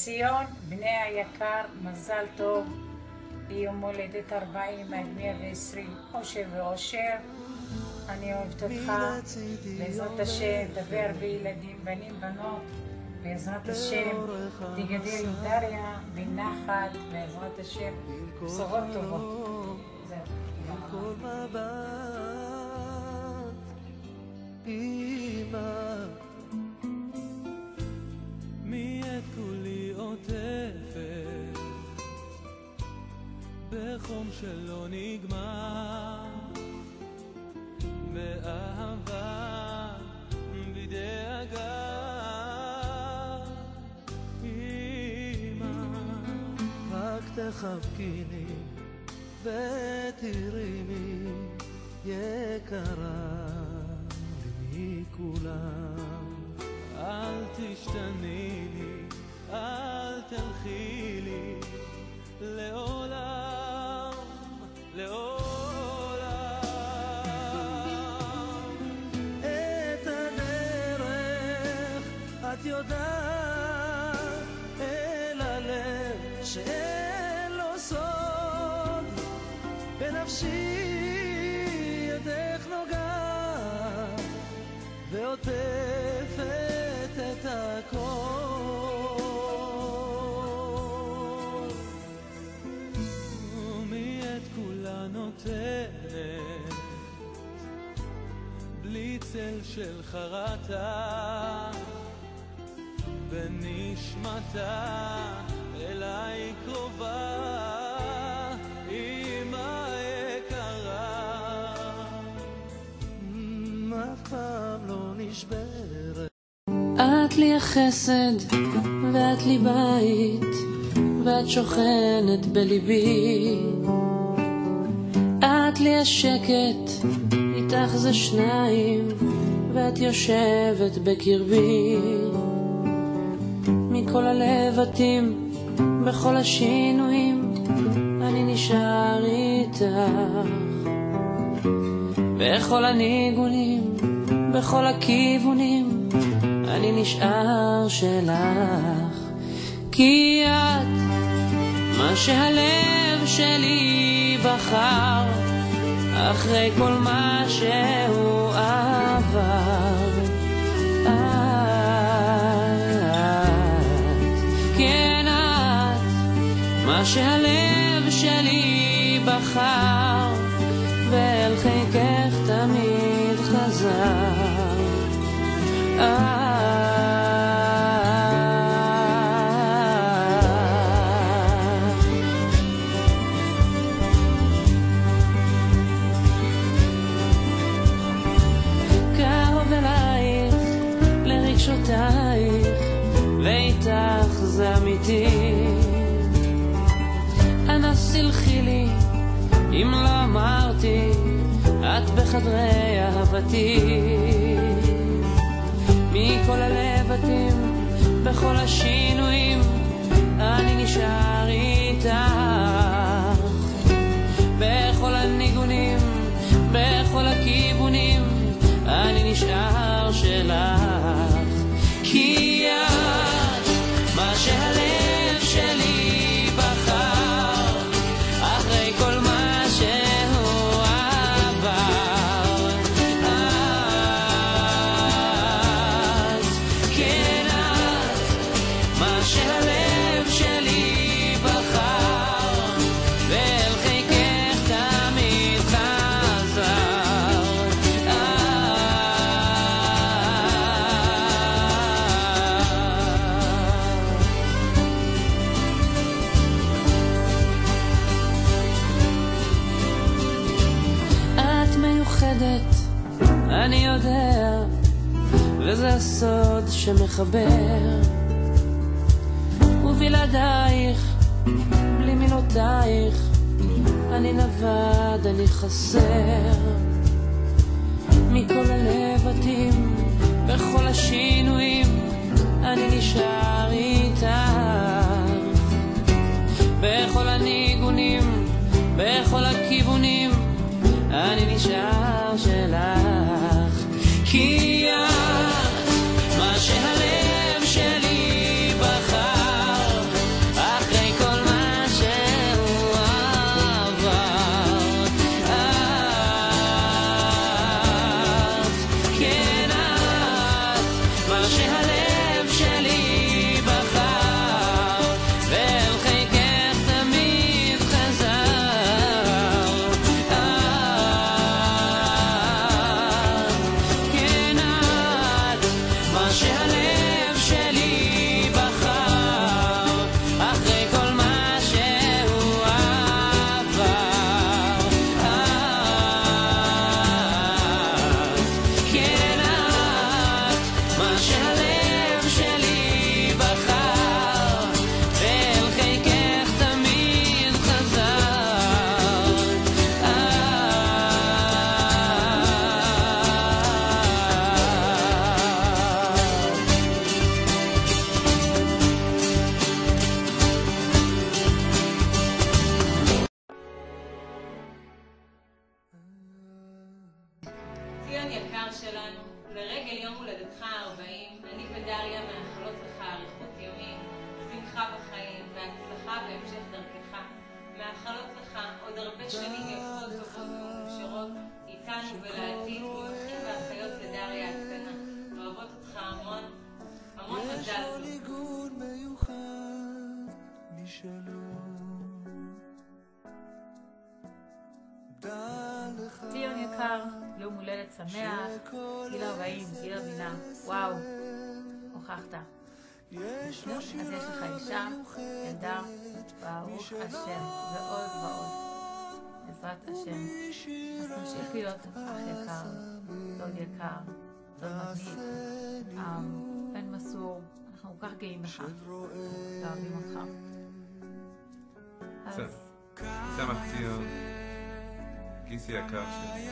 ציון, בני היקר, מזל טוב, יום הולדת 40 עד 120, אושר ואושר. אני אוהבת אותך, בעזרת השם, דבר בילדים, בנים, בנות, בעזרת השם, תגדל דריה בנחת, בעזרת השם, בשורות טובות. כל מבט, אמא, מי את כולי עוטפת, בחום שלא נגמר, באהבה, בדאגה, אמא, רק תחבקיני ותראיני יקרה לי מכולם, אל תשתני לי, אל תלכי לי לעולם, לעולם. את הדרך את יודעת, אל הלב שאין לו סוד, בנפשי ידך נוגעת ועוטפת את הכל, ומי את כולה נותנת, בלי צל של חרטה, בנשמתה אליי קרובה, אמא יקרה, אף פעם לא נשברת. את לי החסד ואת לי בית, ואת שוכנת בליבי, את לי השקט, איתך זה שניים, ואת יושבת בקרבי, מכל הלבטים, בכל השינויים, אני נשאר איתך, בכל הניגונים, בכל הכיוונים, אני נשאר שלך, כי את מה שהלב שלי בחר, אחרי כל מה שהוא עבר, כן את מה שהלב שלי בחר, ואל חיקך תמיד חזר. קרוב אלייך לרגשותייך, ואיתך זה אמיתי, אנא סלחי לי אם לא אמרתי, את בחדרי אהבתי, מכל הלבטים, בכל השינויים, אני נשאר איתך, בכל הניגונים, בכל הכיוונים, אני נשאר שלך, כי את מה שהלב שלי בחר, אחרי כל מה שהוא עבר, את, כן את מה שהלב שלי בחר, ואל חיקך תמיד חזר, את מיוחדת, אני יודע, וזה הסוד שמחבר, ובלעדייך, בלי מילותייך, אני נבד, אני חסר, מכל הלבטים, בכל השינויים, אני נשאר איתך, בכל הניגונים, בכל הכיוונים, אני נשאר שלך, כי את מה שהלב שלי בחר, ציון יקר, יום הולדת שמח, גיל 40, גיל הבינה, וואו, הוכחת. אז יש לך אישה, ילדה, ברוך השם, ועוד ועוד, בעזרת השם. אז תמשיך להיות אח יקר, דוד יקר, דוד מגניב, בן מסור, אנחנו כל כך גאים בך, אוהבים אותך. שמח ציון, גיסי יקר שלי,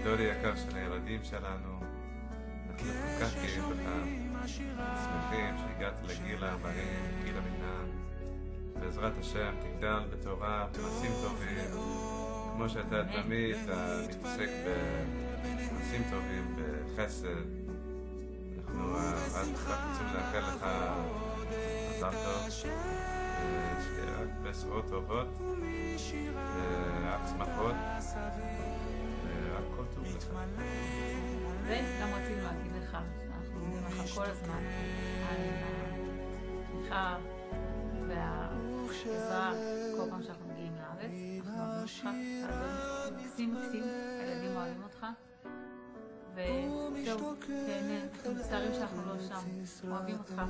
דודי יקר של הילדים שלנו, אנחנו כל כך גאים בך, שמחים שהגעת לגיל 40, גיל הבינה, בעזרת השם תגדל בתורה, במעשים טובים, כמו שאתה תמיד מתעסק במעשים טובים, בחסד. אנחנו רק רוצים לאחל לך מזל טוב, שיהיה רק בשורות טובות, רק שמחות, רק כל טוב לך. וגם רצינו להגיד לך שאנחנו עומדים לך כל הזמן על התמיכה והעזרה כל פעם שאנחנו מגיעים לארץ. אנחנו אוהבים אותך, אתה מקסים, הילדים אוהבים אותך, וזהו, תהנה, אנחנו מצטערים שאנחנו לא שם, אוהבים אותך.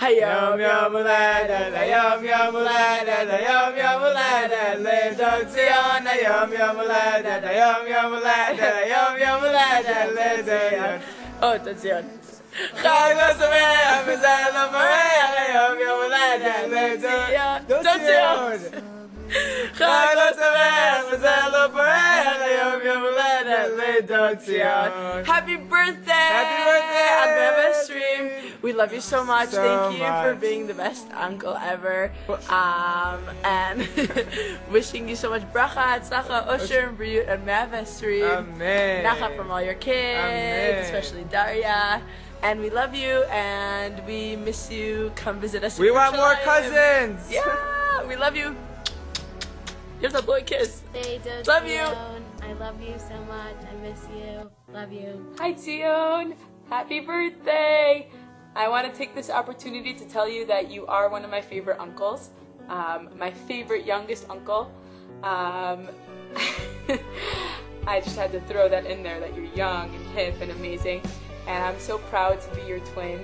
היום יום הולדת, היום יום הולדת, היום יום הולדת לדוד ציון, היום יום הולדת, היום יום הולדת, היום יום הולדת לציון. דוד ציון. חג לא שמח, מזל לא פורח, היום יום הולדת לציון. דוד ציון. חג לא שמח, מזל לא פורח, היום יום הולדת לדוד ציון. Happy birthday! Happy birthday! On Meva Stream. We love you so much. Thank you for being the best uncle ever. And wishing you so much bracha, tzlacha, osher, and briut on Meva Stream. Amen. Nacha from all your kids, Amen. especially Daria. And we love you and we miss you. Come visit us. We in want more Yerushalayim. cousins. Yeah, we love you. Give the boy a kiss. Love you. I love you so much. I miss you. Love you. Hi, Tion. Happy birthday. I want to take this opportunity to tell you that you are one of my favorite uncles. My favorite youngest uncle. I just had to throw that in there, that you're young and hip and amazing. And I'm so proud to be your twin.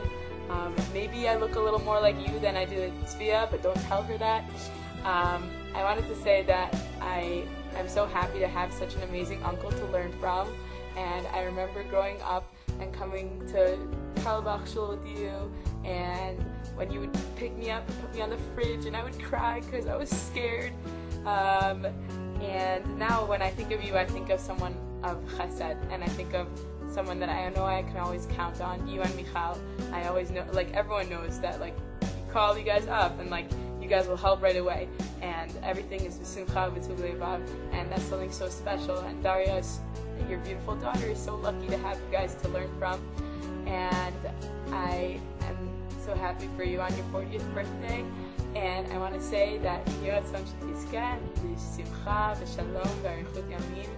Maybe I look a little more like you than I do Tzvia, but don't tell her that. I wanted to say that I'm so happy to have such an amazing uncle to learn from. And I remember growing up and coming to Carlebach Shul with you, and when you would pick me up and put me on the fridge, and I would cry because I was scared. And now when I think of you, I think of someone of chesed, and I think of someone that I know I can always count on. You and Michal, I always know, like everyone knows that, like you call you guys up and like you guys will help right away, and everything is v'simcha v'tov levav, and that's something so special. And Daria, your beautiful daughter, is so lucky to have you guys to learn from, and I am so happy for you on your 40th birthday. And I want to say that Yeratzon shetizkeh v'simcha v'shalom v'arichut yamim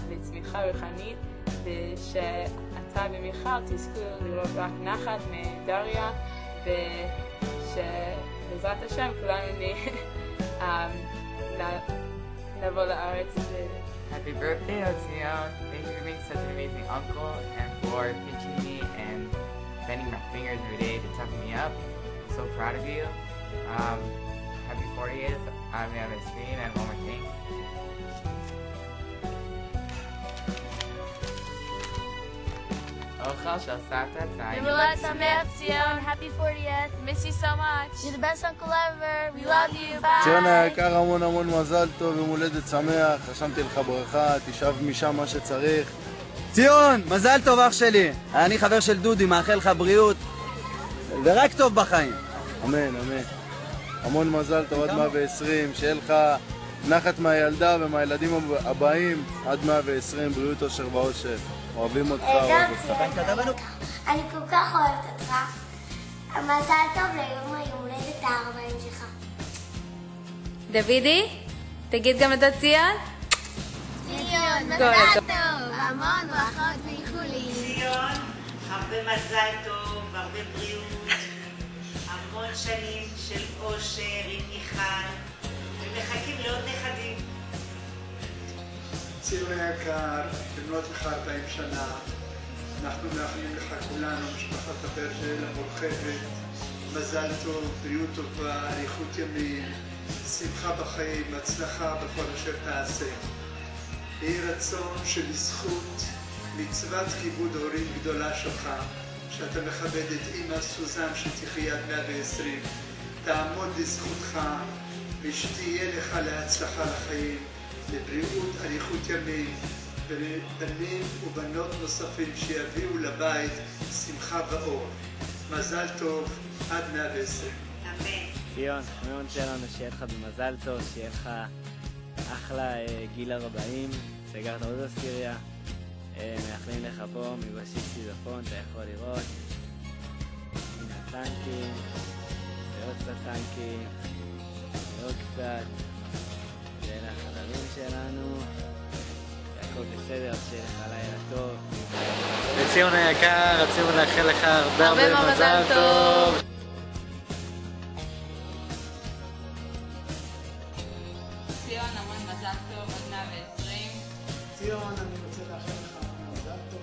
v'tzmicha ruchanit, ושאתה ומיכל תזכו לראות רק נחת מדריה, ושבעזרת השם כולנו נבוא לארץ. Happy birthday, Ozion. Thank you for being such an amazing uncle and for pinching me and bending my fingers every day to toughen me up. I'm so proud of you. Happy 40th. I'm on the screen, and one more thing. Yom Sameach, Tion. Happy 40th. Miss you so much. You're the best uncle ever. We love you. Bye. ציון היקר, המון המון מזל טוב, יום הולדת שמח, רשמתי לך ברכה, תשאב משם מה שצריך. ציון, מזל טוב אח שלי. אני חבר של דודי, מאחל לך בריאות ורק טוב בחיים. אמן, אמן. המון מזל טוב עד 120, שיהיה לך נחת מהילדה ומהילדים הבאים עד 120, בריאות אושר ואושר. אוהבים אותך, אוהב אותך. אני כל כך אוהבת אותך. מזל טוב ליום ההולדת ה-40 שלך. דוידי, תגיד גם את הציון. ציון, מזל טוב. המון ברכות ואיחולים. ציון, הרבה מזל טוב, הרבה בריאות, המון שנים של אושר עם מיכל, ומחכים לעוד נכדים. ציון היקר, במלאת לך 40 שנה, אנחנו מאחלים לך כולנו, משפחת הפרשל המורחבת, מזל טוב, בריאות טובה, אריכות ימים, שמחה בחיים, הצלחה בכל אשר תעשה. יהי רצון שבזכות מצוות כיבוד הורים גדולה שלך, שאתה מכבד את אמא סוזן שתחיה עד 120, תעמוד לזכותך ושתהיה לך להצלחה לחיים, לבריאות, אריכות ימים, ובנים ובנות נוספים שיביאו לבית שמחה ואור. מזל טוב עד 120. אמן. ציון, מאוד שלנו, שיהיה לך במזל טוב, שיהיה לך אחלה גיל 40, סגרת עוד אסיריה. מאחלים לך פה מבסיס שיזפון, אתה יכול לראות. הנה הטנקים, ועוד קצת טנקים, ועוד קצת. ואלה החדרים שלנו. הכל בסדר, שיהיה לך לילה טוב. וציון היקר, רצינו לאחל לך הרבה מזל טוב. ציון, המון מזל טוב, עד 120. ציון, אני רוצה לאחל לך מזל טוב,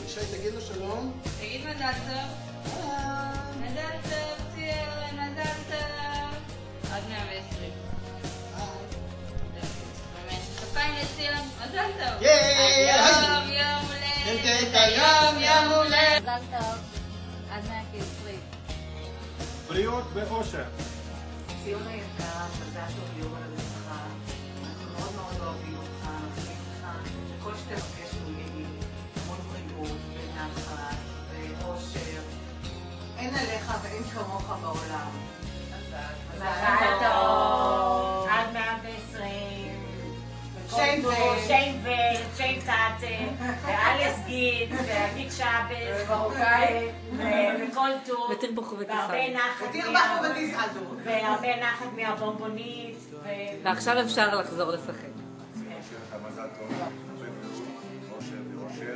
ישי, תגיד לו שלום. תגיד מזל טוב. מזל טוב, ציון, מזל טוב. עד 120. באמת, כפיים לציון, מזל טוב. היום יום הולדת, היום יום הולדת. מזל טוב, עד 120. בריאות ואושר. ציון היקר, מזל טוב ליום הולדתך. אנחנו מאוד מאוד אוהבים אותך, אוהבים לך, שכל שתבקש הוא יהיה המון בריאות ונחת ואושר. אין עליך ואין כמוך בעולם. מזל טוב, עד 120. שיין טאטה, ואלס גיד, ועמית שבס, וכל טוב, והרבה נחת מהבומבונית. ועכשיו אפשר לחזור לשחק. שיהיה לך מזל טוב, אושר ואושר,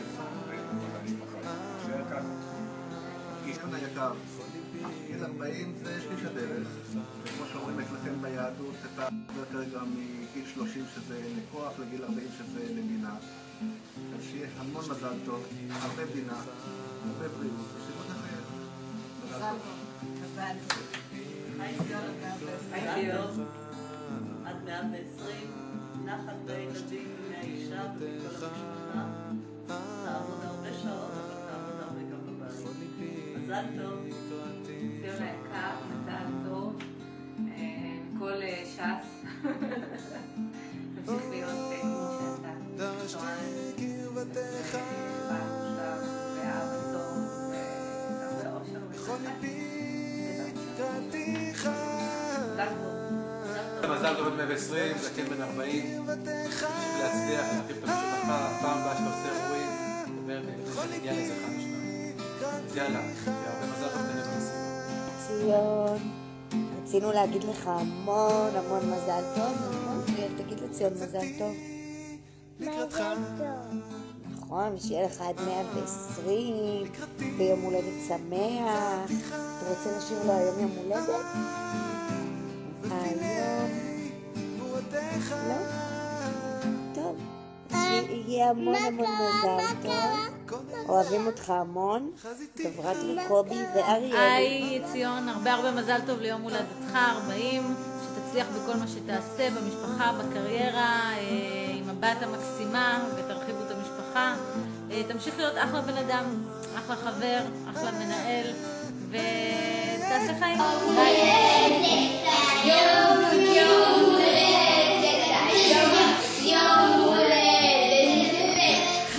שיהיה ככה. ציון היקר, גיל 40 זה שליש הדרך, וכמו שאומרים אצלכם ביהדות, אתה עובר כרגע מגיל 30 שזה לכוח לגיל 40 שזה לבינה. אז שיהיה המון מזל טוב, הרבה בינה, הרבה בריאות, וסיבות לחייך. מזל טוב. מזל טוב. עד 120, נחת בילדים מהאישה ומכל המשפחה. תעבוד הרבה שעות, אבל תעבוד הרבה גם בבית. מזל טוב. ציון היקר, מזל טוב. כל ש"ס. תמשיך להיות כמו שאתה. ואהבתו, והרבה אושר מזל טוב עד 120, זקן בן 40, בשביל להצליח, להרחיב את המשפחה, פעם הבאה שאתה עושה אירועים, דבר ונגיע לאיזה אחד משניים. אז יאללה, הרבה מזל טוב תנב המסיבה. ציון, רצינו להגיד לך המון המון מזל טוב, נכון? תגיד לציון מזל טוב. מזל טוב. נכון, שיהיה לך עד 120, ביום הולדת שמח. אתה רוצה לשיר לו היום יום הולדת? היום... לא? טוב. שיהיה המון המון מזל טוב. אוהבים אותך המון. חברת לקובי ואריאל. היי ציון, הרבה מזל טוב ליום הולדתך 40, שתצליח בכל מה שתעשה, במשפחה, בקריירה, עם הבת המקסימה, ותרחיבו את המשפחה. תמשיך להיות אחלה בן אדם, אחלה חבר, אחלה מנהל, ותעשה חיים.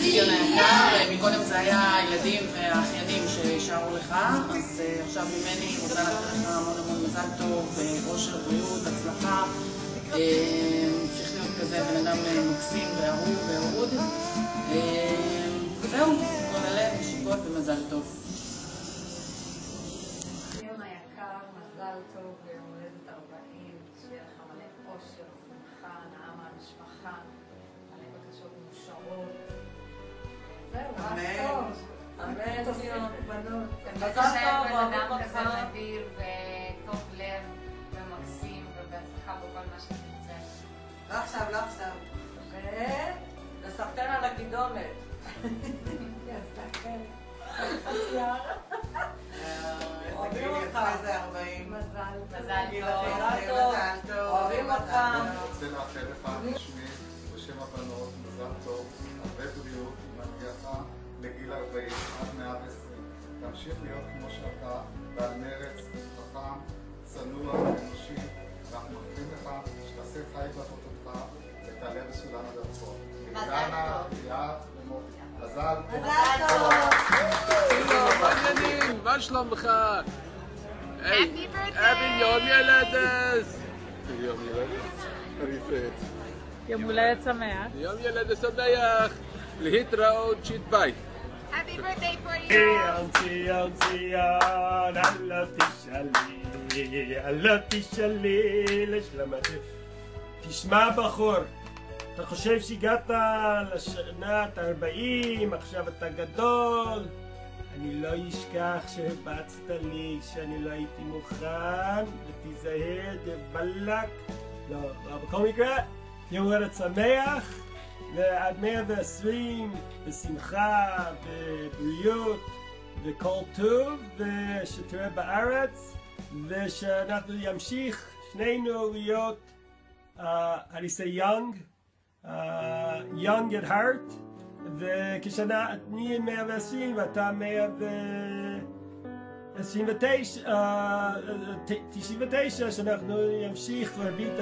ציון היקר, מקודם זה היה הילדים והאחיינים ששארו לך, אז עכשיו ממני רוצה לאחל לך המון המון מזל טוב, אושר, בריאות, הצלחה, תמשיך להיות כזה בן אדם מקסים ואהוב ואהוד, וזהו, כל הלב, נשיקות ומזל טוב. ציון היקר, מזל טוב ויום הולדת 40, שיהיה לך מלא אושר, שמחה, הנאה מהמשפחה, מלא בקשות מאושרות. זהו, סבלנות. מזל טוב, בן אדם כזה נדיר וטוב לב ומקסים ובהצלחה בכל מה שתרצה. לא עכשיו, לא עכשיו. ולסחטן על הגידונת. יסתכל. אוהבים אותך. איזה 40. מזל טוב. אוהבים אותך. אני רוצה לאחל לך בשמי, בשם הבנות, מזל טוב, הרבה בריאות, להגיעך לגיל 40 עד 120. תמשיך להיות כמו שאתה, בעל מרץ, חכם, צנוע ואנושי, ואנחנו מאחלים לך שתעשה חי בעבודתך ותעלה בסולם הדרכות. דנה, ליאת ומוטי. מזל טוב. מה שלומך? Happy birthday! Happy יום ילדת! יום ילדת? חריפת. יום הולדת שמח. יום ילדת שמח! להתראות, שיט ביי. Happy birthday for you! ציון, ציון, אללה תשאלי לשלמתך. תשמע בחור, אתה חושב שהגעת לשנת 40, עכשיו אתה גדול? אני לא אשכח שהרבצת לי שאני לא הייתי מוכן, ותיזהר דבלק. לא, בכל מקרה, יום הולדת שמח, ועד 120 בשמחה, בבריאות, וכל טוב, ושתראה בארץ, ושאנחנו ימשיך שנינו להיות, how do you say young? Young at heart, וכשנה אני 120 ואתה 129, שאנחנו ימשיך להרביט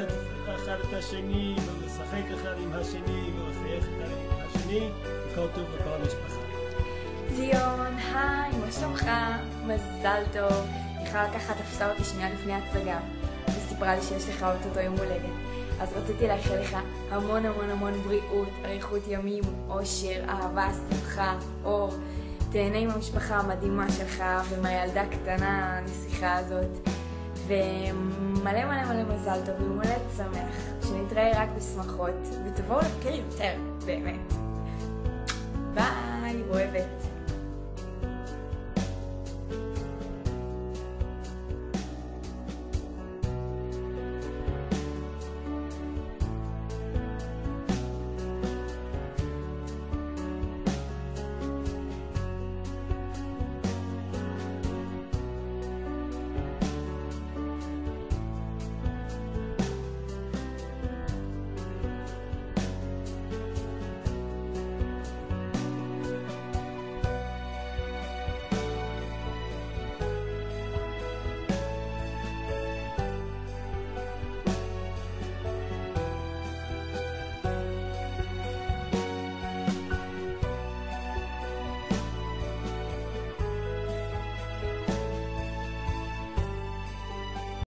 אחד את השני ולשחק אחד עם השני ולחייך אחד עם השני, וכל טוב לכל המשפחה. ציון, היי, מה שלומך? מזל טוב. מיכל ככה תפסה אותי שנייה לפני הצגה וסיפרה לי שיש לך אותו יום הולדת, אז רציתי לאחל לך המון המון המון בריאות, אריכות ימים, אושר, אהבה, שמחה, אור. תהנה עם המשפחה המדהימה שלך ומהילדה הקטנה הנסיכה הזאת, ומלא מלא מלא מזל טוב ויום הולדת שמח, שנתראה רק בשמחות ותבואו לבקר יותר, באמת. ביי, אוהבת.